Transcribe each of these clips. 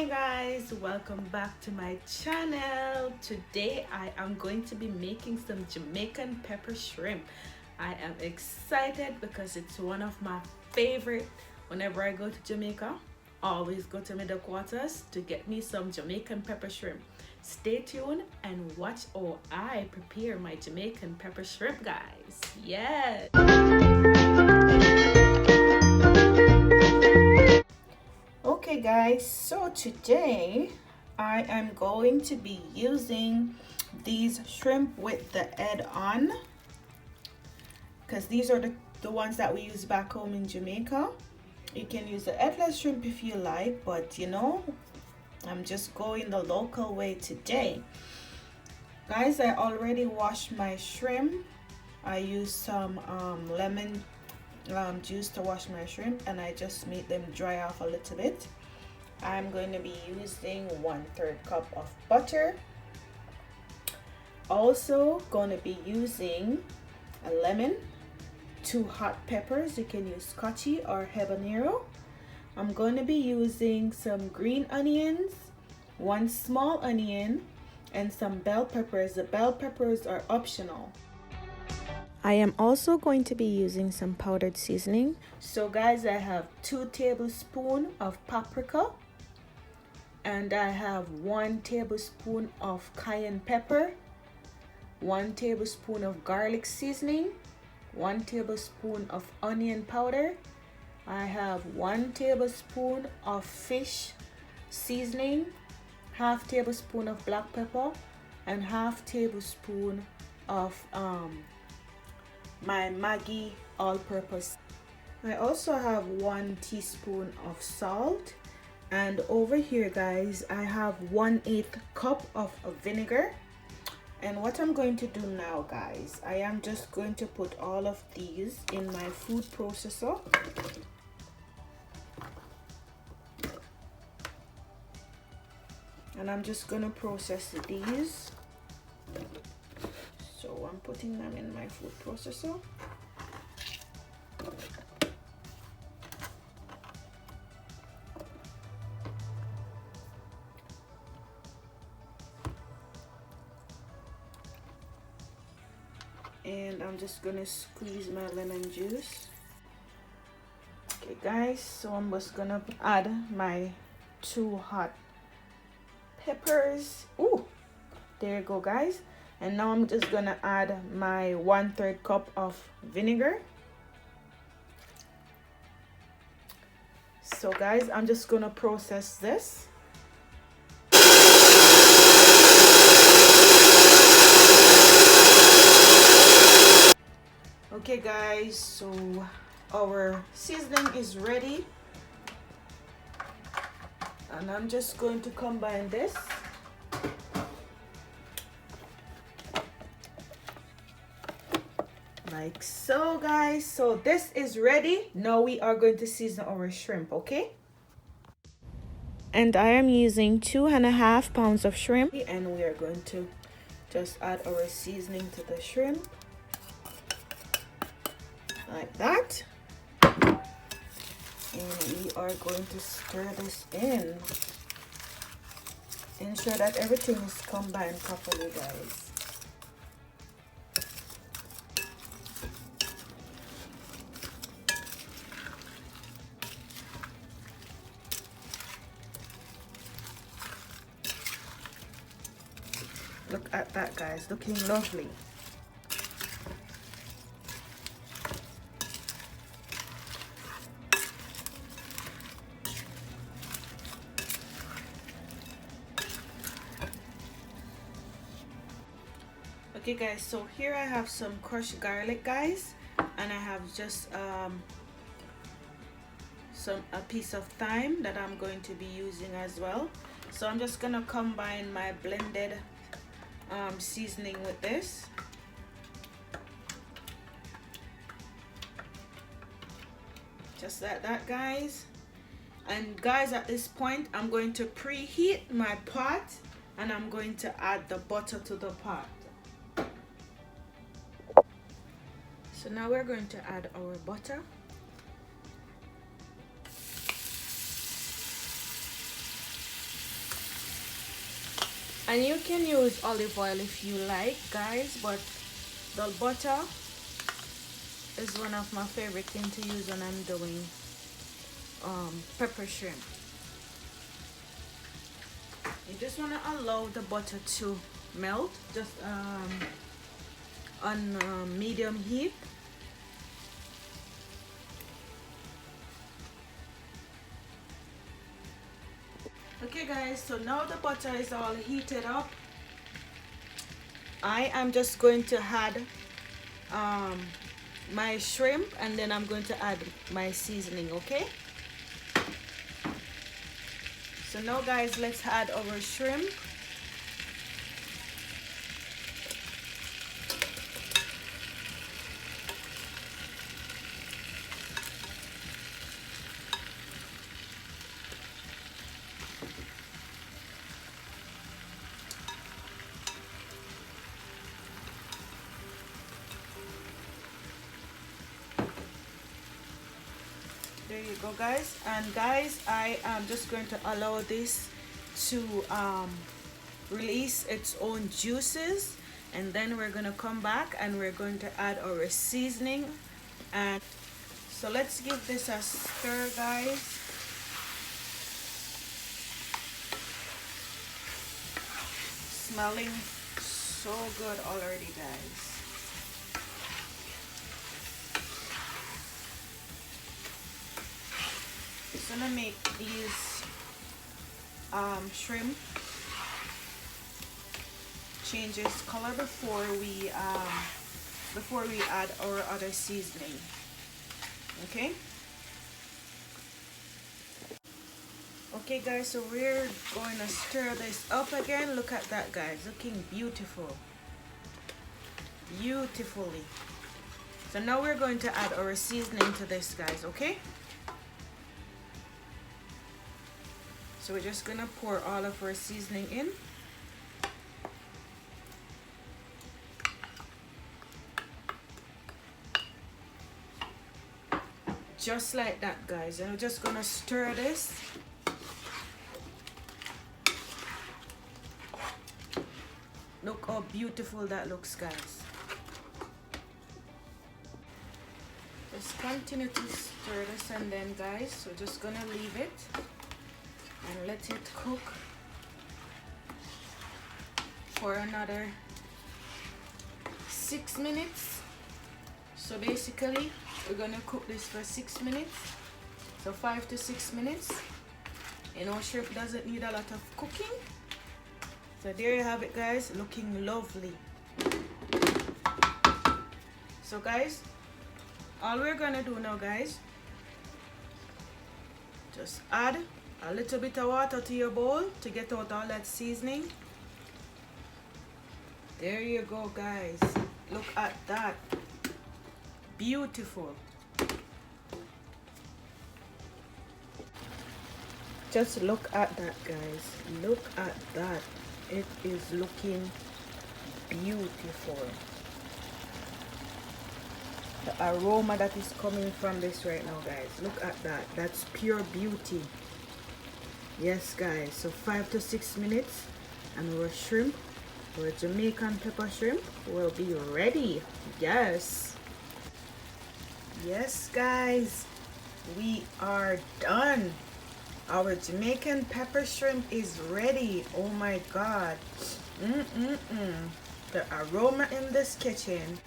guys, welcome back to my channel. Today I am going to be making some Jamaican pepper shrimp. I am excited because it's one of my favorite. Whenever I go to Jamaica, I always go to middle quarters to get me some Jamaican pepper shrimp. Stay tuned and watch how I prepare my Jamaican pepper shrimp, guys. Yes. Okay guys, so today I am going to be using these shrimp with the head on, because these are the ones that we use back home in Jamaica. You can use the headless shrimp if you like, but you know, I'm just going the local way today. Guys, I already washed my shrimp. I used some lemon juice to wash my shrimp, and I just made them dry off a little bit. I'm going to be using 1/3 cup of butter. Also going to be using a lemon, 2 hot peppers. You can use scotchy or habanero. I'm going to be using some green onions, 1 small onion, and some bell peppers. The bell peppers are optional. I am also going to be using some powdered seasoning. So guys, I have 2 tablespoons of paprika, and I have 1 tablespoon of cayenne pepper, 1 tablespoon of garlic seasoning, 1 tablespoon of onion powder. I have 1 tablespoon of fish seasoning, 1/2 tablespoon of black pepper, and 1/2 tablespoon of my Maggi all-purpose. I also have 1 teaspoon of salt, and over here guys, I have 1/8 cup of vinegar. And what I'm going to do now guys, I am just going to put all of these in my food processor. And I'm just gonna process these. So I'm putting them in my food processor. And I'm just gonna squeeze my lemon juice. Okay guys, so I'm just gonna add my 2 hot peppers. Ooh, there you go guys. And now I'm just gonna add my 1/3 cup of vinegar. So guys, I'm just gonna process this. Okay guys, so our seasoning is ready, and I'm just going to combine this. Like so guys, so this is ready. Now we are going to season our shrimp, okay? And I am using 2.5 pounds of shrimp, and we are going to just add our seasoning to the shrimp like that, and we are going to stir this in. Ensure that everything is combined properly guys. Look at that guys, looking lovely. Okay guys, so here I have some crushed garlic guys, and I have just a piece of thyme that I'm going to be using as well. So I'm just gonna combine my blended seasoning with this. Just like that guys. And guys, at this point I'm going to preheat my pot, and I'm going to add the butter to the pot. So now we're going to add our butter. And you can use olive oil if you like, guys, but the butter is one of my favorite things to use when I'm doing pepper shrimp. You just want to allow the butter to melt, just on medium heat. Okay guys, so now the butter is all heated up. I am just going to add my shrimp, and then I'm going to add my seasoning. Okay, so now guys, let's add our shrimp. There you go guys. And guys, I am just going to allow this to release its own juices, and then we're going to come back and we're going to add our seasoning. And so let's give this a stir, guys. Smelling so good already, guys. I'm gonna make these shrimp changes color before we add our other seasoning. Okay. Okay guys, so we're going to stir this up again. Look at that, guys, looking beautiful, beautifully. So now we're going to add our seasoning to this, guys. Okay, so we're just gonna pour all of our seasoning in. Just like that, guys, and we're just gonna stir this. Look how beautiful that looks, guys. Just continue to stir this, and then guys, we're just gonna leave it and let it cook for another 6 minutes. So basically we're gonna cook this for 6 minutes, so 5 to 6 minutes. You know, shrimp doesn't need a lot of cooking. So there you have it, guys, looking lovely. So guys, all we're gonna do now, guys, just add a little bit of water to your bowl to get out all that seasoning. There you go, guys, look at that, beautiful. Just look at that, guys, look at that. It is looking beautiful. The aroma that is coming from this right now, guys, look at that. That's pure beauty. Yes, guys, so 5 to 6 minutes and our shrimp, our Jamaican pepper shrimp, will be ready. Yes, yes, guys, we are done. Our Jamaican pepper shrimp is ready. Oh my god. The aroma in this kitchen.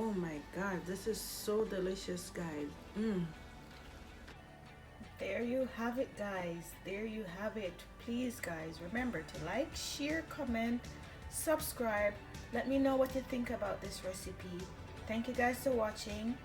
Oh my god, this is so delicious, guys. There there you have it, guys. There you have it. Please, guys, remember to like, share, comment, subscribe. Let me know what you think about this recipe. Thank you guys for watching.